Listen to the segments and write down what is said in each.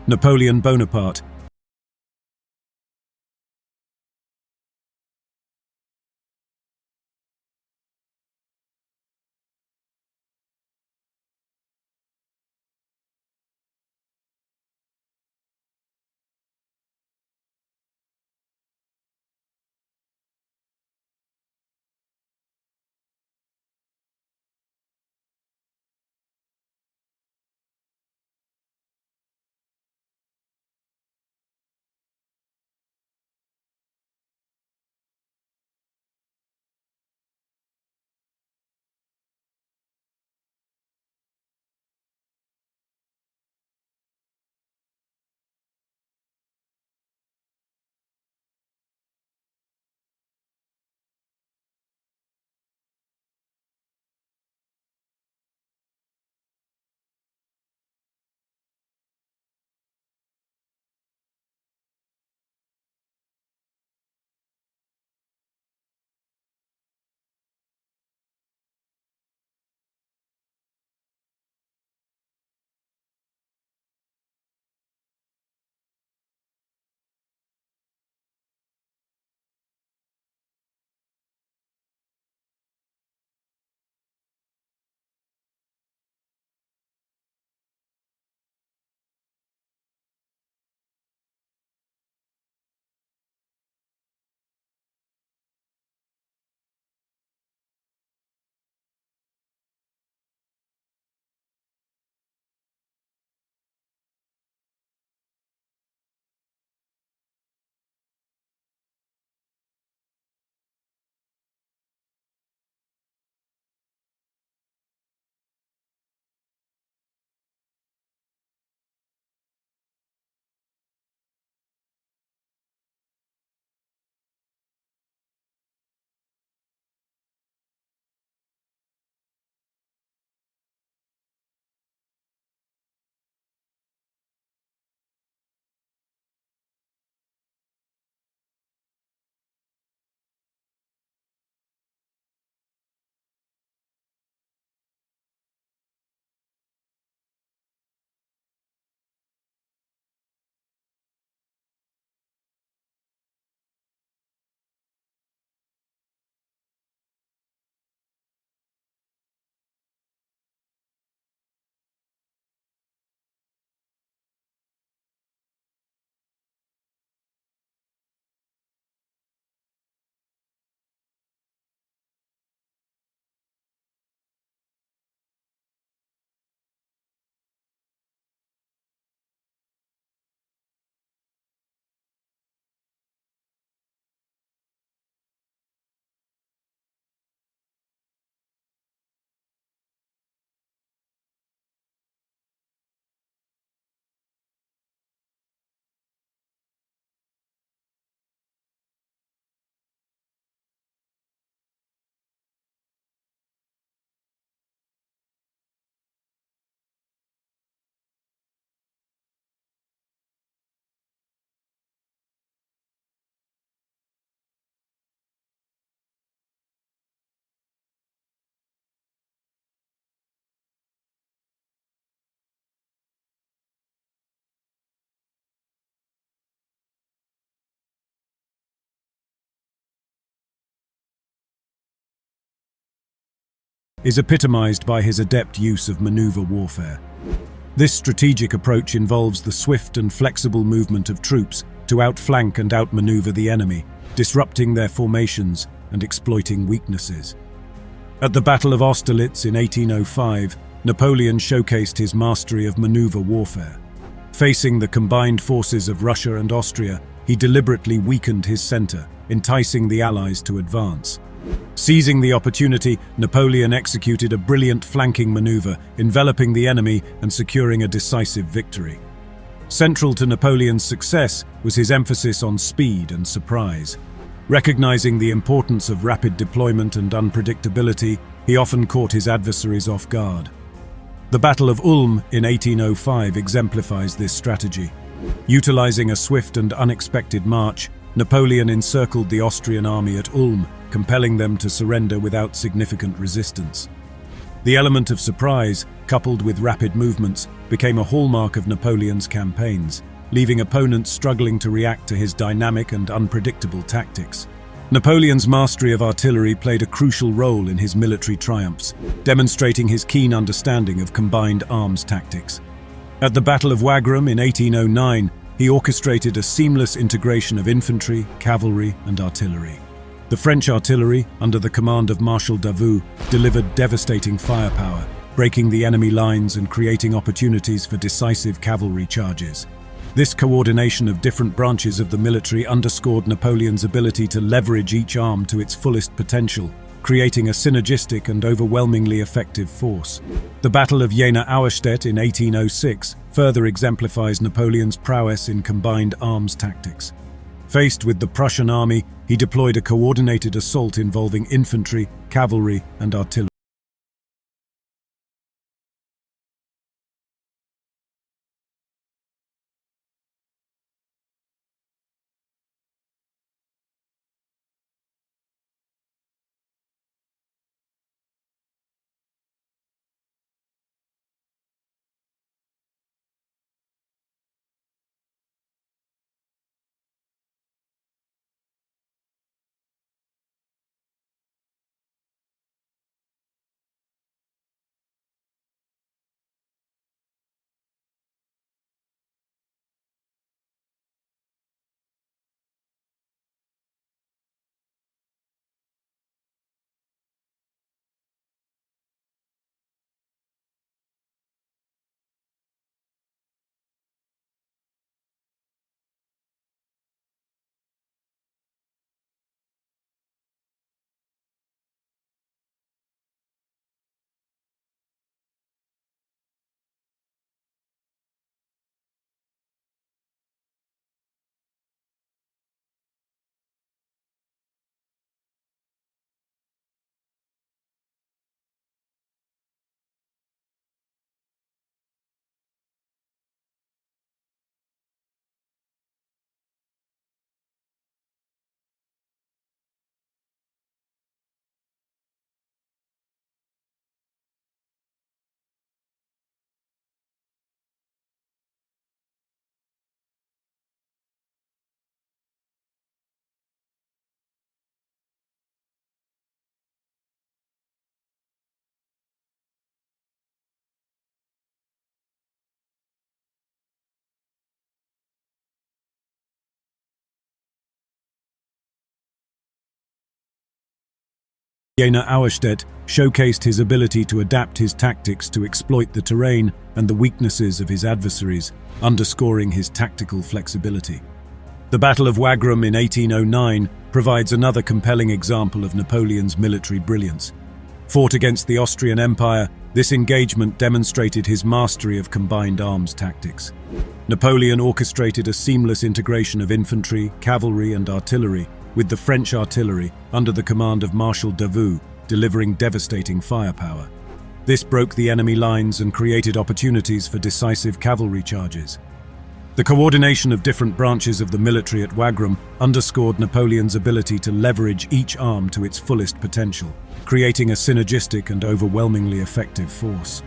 Napoleon Bonaparte. Is epitomized by his adept use of maneuver warfare. This strategic approach involves the swift and flexible movement of troops to outflank and outmaneuver the enemy, disrupting their formations and exploiting weaknesses. At the Battle of Austerlitz in 1805, Napoleon showcased his mastery of maneuver warfare. Facing the combined forces of Russia and Austria, he deliberately weakened his center, enticing the Allies to advance. Seizing the opportunity, Napoleon executed a brilliant flanking maneuver, enveloping the enemy and securing a decisive victory. Central to Napoleon's success was his emphasis on speed and surprise. Recognizing the importance of rapid deployment and unpredictability, he often caught his adversaries off guard. The Battle of Ulm in 1805 exemplifies this strategy. Utilizing a swift and unexpected march, Napoleon encircled the Austrian army at Ulm, compelling them to surrender without significant resistance. The element of surprise, coupled with rapid movements, became a hallmark of Napoleon's campaigns, leaving opponents struggling to react to his dynamic and unpredictable tactics. Napoleon's mastery of artillery played a crucial role in his military triumphs, demonstrating his keen understanding of combined arms tactics. At the Battle of Wagram in 1809, he orchestrated a seamless integration of infantry, cavalry, and artillery. The French artillery, under the command of Marshal Davout, delivered devastating firepower, breaking the enemy lines and creating opportunities for decisive cavalry charges. This coordination of different branches of the military underscored Napoleon's ability to leverage each arm to its fullest potential, creating a synergistic and overwhelmingly effective force. The Battle of Jena-Auerstedt in 1806 further exemplifies Napoleon's prowess in combined arms tactics. Faced with the Prussian army, he deployed a coordinated assault involving infantry, cavalry, and artillery. Jena-Auerstedt showcased his ability to adapt his tactics to exploit the terrain and the weaknesses of his adversaries, underscoring his tactical flexibility. The Battle of Wagram in 1809 provides another compelling example of Napoleon's military brilliance. Fought against the Austrian Empire, this engagement demonstrated his mastery of combined arms tactics. Napoleon orchestrated a seamless integration of infantry, cavalry, and artillery, with the French artillery, under the command of Marshal Davout, delivering devastating firepower. This broke the enemy lines and created opportunities for decisive cavalry charges. The coordination of different branches of the military at Wagram underscored Napoleon's ability to leverage each arm to its fullest potential, creating a synergistic and overwhelmingly effective force.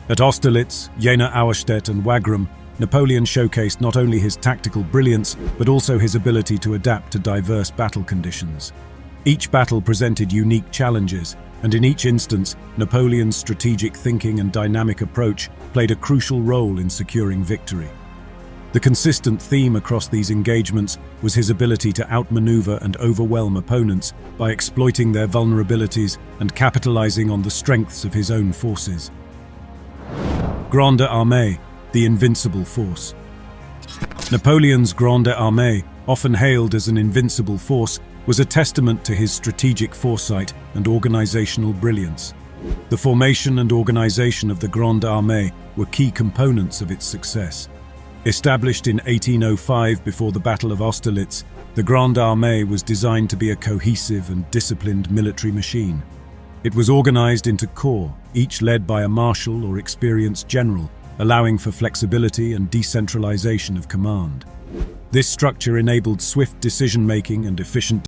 At Austerlitz, Jena-Auerstedt, and Wagram, Napoleon showcased not only his tactical brilliance, but also his ability to adapt to diverse battle conditions. Each battle presented unique challenges, and in each instance, Napoleon's strategic thinking and dynamic approach played a crucial role in securing victory. The consistent theme across these engagements was his ability to outmaneuver and overwhelm opponents by exploiting their vulnerabilities and capitalizing on the strengths of his own forces. Grande Armée, the invincible force. Napoleon's Grande Armée, often hailed as an invincible force, was a testament to his strategic foresight and organizational brilliance. The formation and organization of the Grande Armée were key components of its success. Established in 1805 before the Battle of Austerlitz, the Grande Armée was designed to be a cohesive and disciplined military machine. It was organized into corps, each led by a marshal or experienced general, allowing for flexibility and decentralization of command. This structure enabled swift decision-making and efficient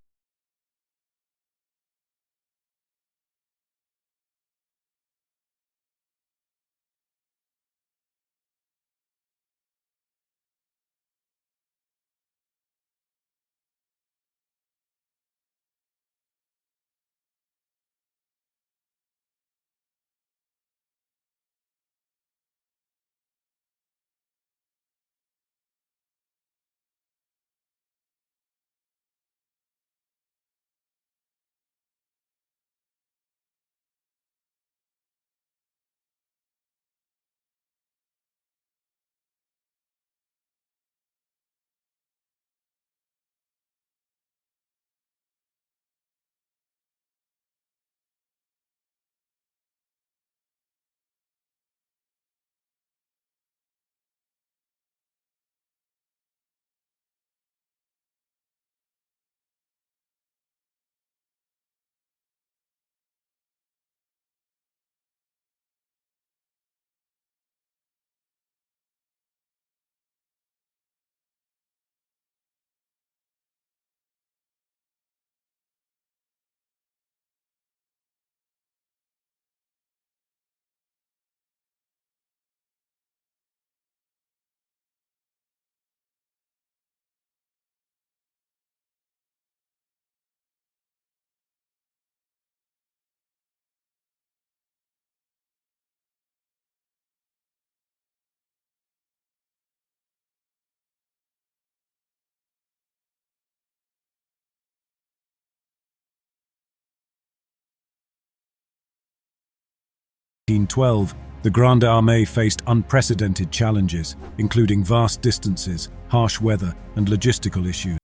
1812, the Grande Armée faced unprecedented challenges, including vast distances, harsh weather, and logistical issues.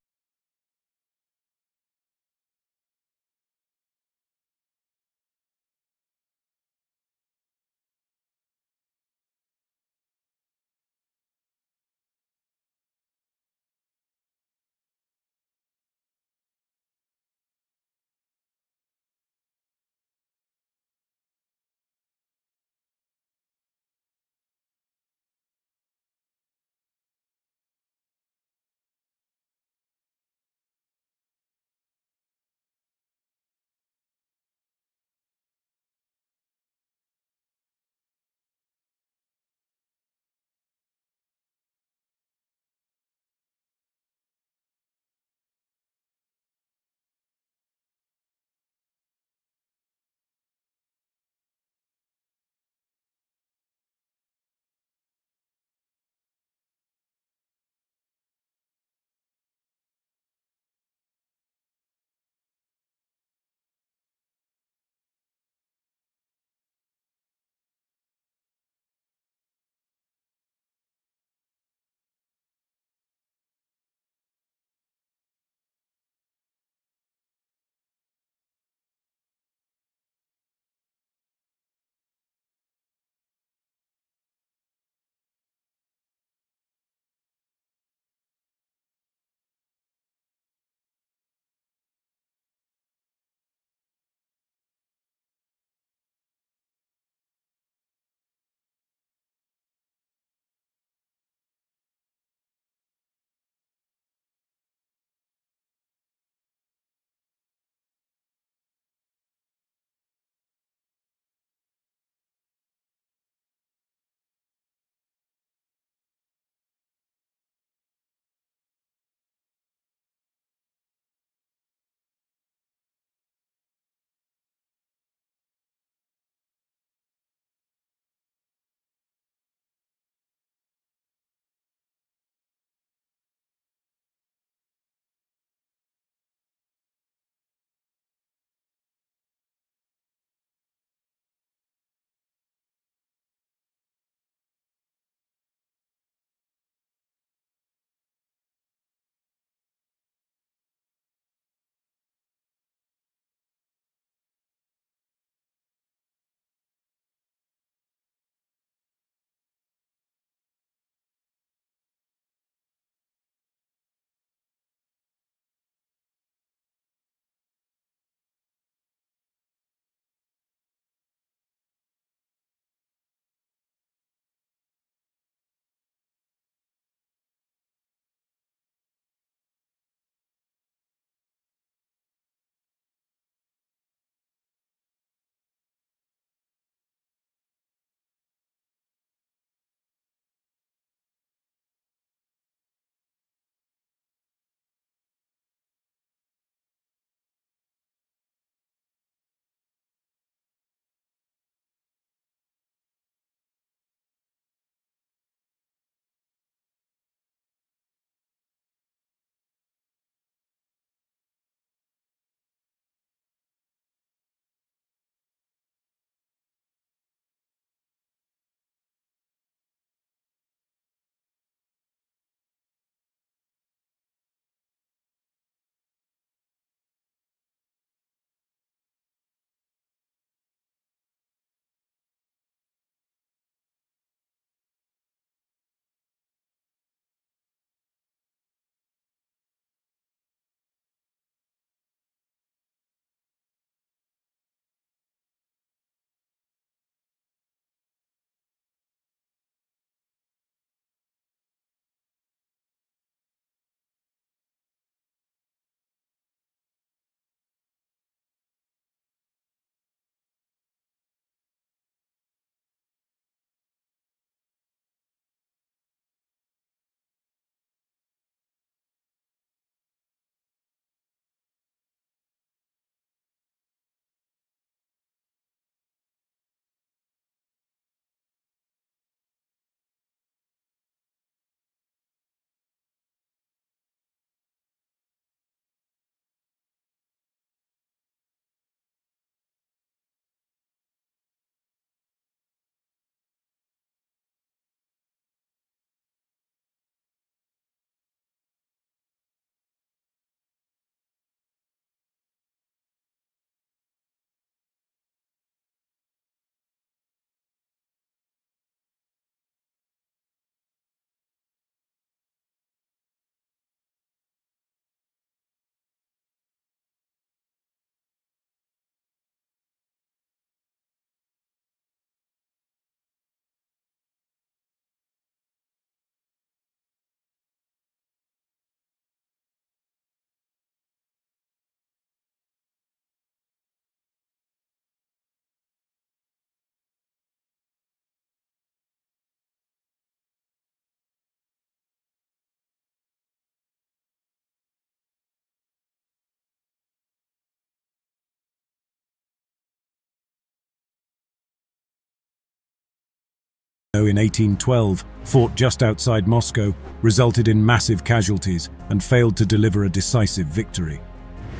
in 1812, fought just outside Moscow, resulted in massive casualties and failed to deliver a decisive victory.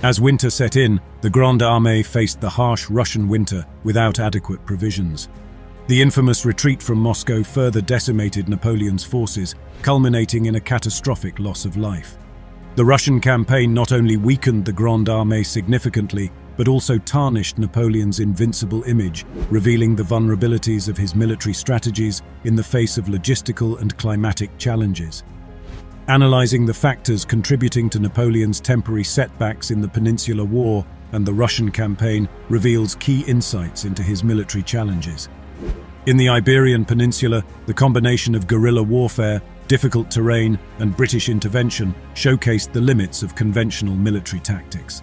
As winter set in, the Grande Armée faced the harsh Russian winter without adequate provisions. The infamous retreat from Moscow further decimated Napoleon's forces, culminating in a catastrophic loss of life. The Russian campaign not only weakened the Grande Armée significantly, but also tarnished Napoleon's invincible image, revealing the vulnerabilities of his military strategies in the face of logistical and climatic challenges. Analyzing the factors contributing to Napoleon's temporary setbacks in the Peninsular War and the Russian campaign reveals key insights into his military challenges. In the Iberian Peninsula, the combination of guerrilla warfare, difficult terrain, and British intervention showcased the limits of conventional military tactics.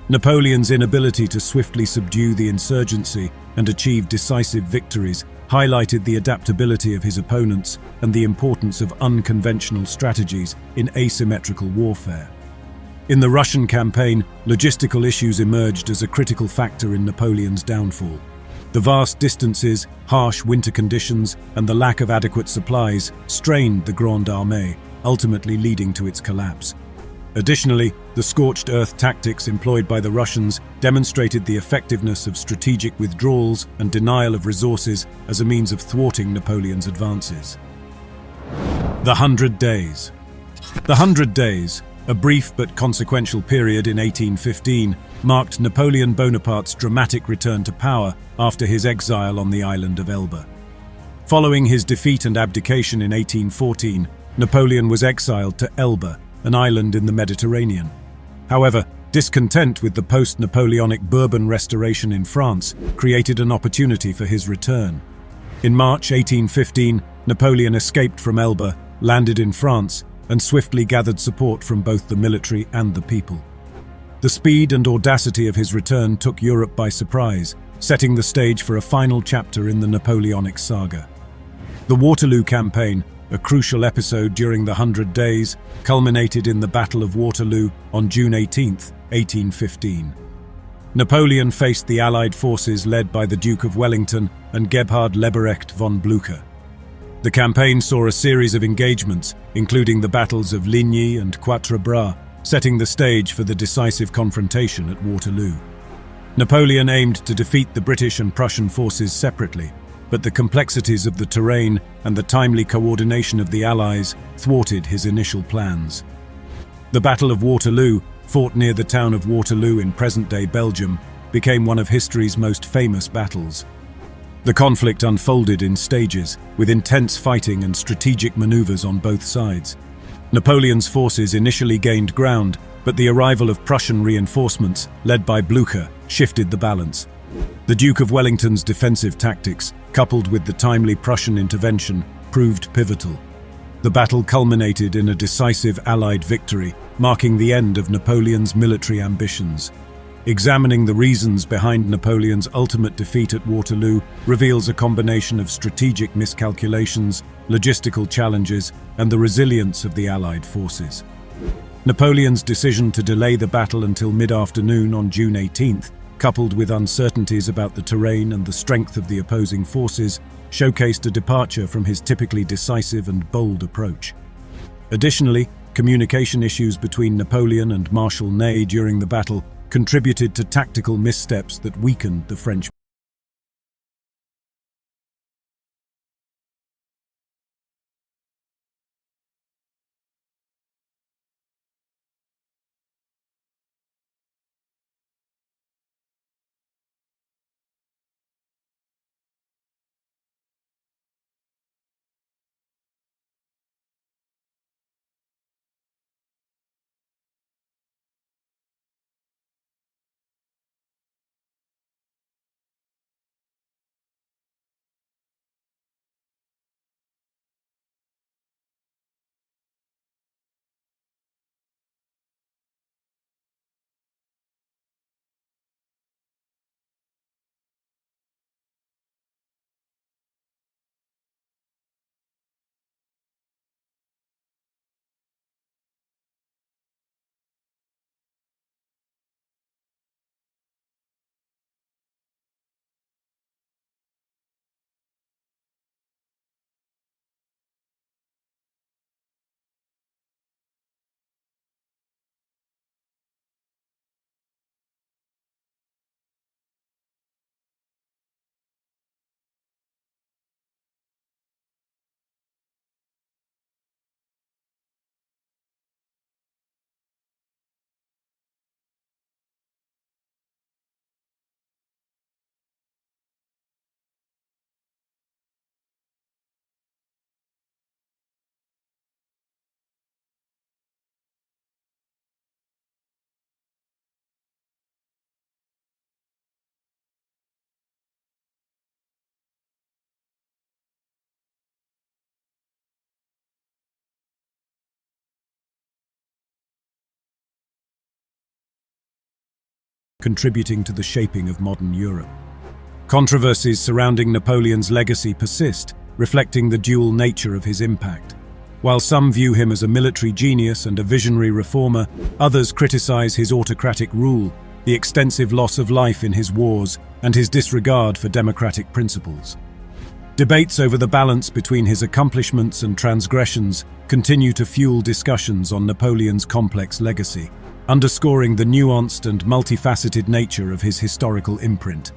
Napoleon's inability to swiftly subdue the insurgency and achieve decisive victories highlighted the adaptability of his opponents and the importance of unconventional strategies in asymmetrical warfare. In the Russian campaign, logistical issues emerged as a critical factor in Napoleon's downfall. The vast distances, harsh winter conditions, and the lack of adequate supplies strained the Grande Armée, ultimately leading to its collapse. Additionally, the scorched earth tactics employed by the Russians demonstrated the effectiveness of strategic withdrawals and denial of resources as a means of thwarting Napoleon's advances. The 100 Days. The 100 Days, a brief but consequential period in 1815, marked Napoleon Bonaparte's dramatic return to power after his exile on the island of Elba. Following his defeat and abdication in 1814, Napoleon was exiled to Elba, an island in the Mediterranean. However, discontent with the post-Napoleonic Bourbon restoration in France created an opportunity for his return. In March 1815, Napoleon escaped from Elba, landed in France, and swiftly gathered support from both the military and the people. The speed and audacity of his return took Europe by surprise, setting the stage for a final chapter in the Napoleonic saga. The Waterloo campaign, a crucial episode during the 100 Days, culminated in the Battle of Waterloo on June 18, 1815. Napoleon faced the Allied forces led by the Duke of Wellington and Gebhard Leberecht von Blücher. The campaign saw a series of engagements, including the battles of Ligny and Quatre Bras, setting the stage for the decisive confrontation at Waterloo. Napoleon aimed to defeat the British and Prussian forces separately, but the complexities of the terrain and the timely coordination of the Allies thwarted his initial plans. The Battle of Waterloo, fought near the town of Waterloo in present-day Belgium, became one of history's most famous battles. The conflict unfolded in stages, with intense fighting and strategic maneuvers on both sides. Napoleon's forces initially gained ground, but the arrival of Prussian reinforcements, led by Blücher, shifted the balance. The Duke of Wellington's defensive tactics, coupled with the timely Prussian intervention, proved pivotal. The battle culminated in a decisive Allied victory, marking the end of Napoleon's military ambitions. Examining the reasons behind Napoleon's ultimate defeat at Waterloo reveals a combination of strategic miscalculations, logistical challenges, and the resilience of the Allied forces. Napoleon's decision to delay the battle until mid-afternoon on June 18th, coupled with uncertainties about the terrain and the strength of the opposing forces, showcased a departure from his typically decisive and bold approach. Additionally, communication issues between Napoleon and Marshal Ney during the battle contributed to tactical missteps that weakened the French contributing to the shaping of modern Europe. Controversies surrounding Napoleon's legacy persist, reflecting the dual nature of his impact. While some view him as a military genius and a visionary reformer, others criticize his autocratic rule, the extensive loss of life in his wars, and his disregard for democratic principles. Debates over the balance between his accomplishments and transgressions continue to fuel discussions on Napoleon's complex legacy, underscoring the nuanced and multifaceted nature of his historical imprint.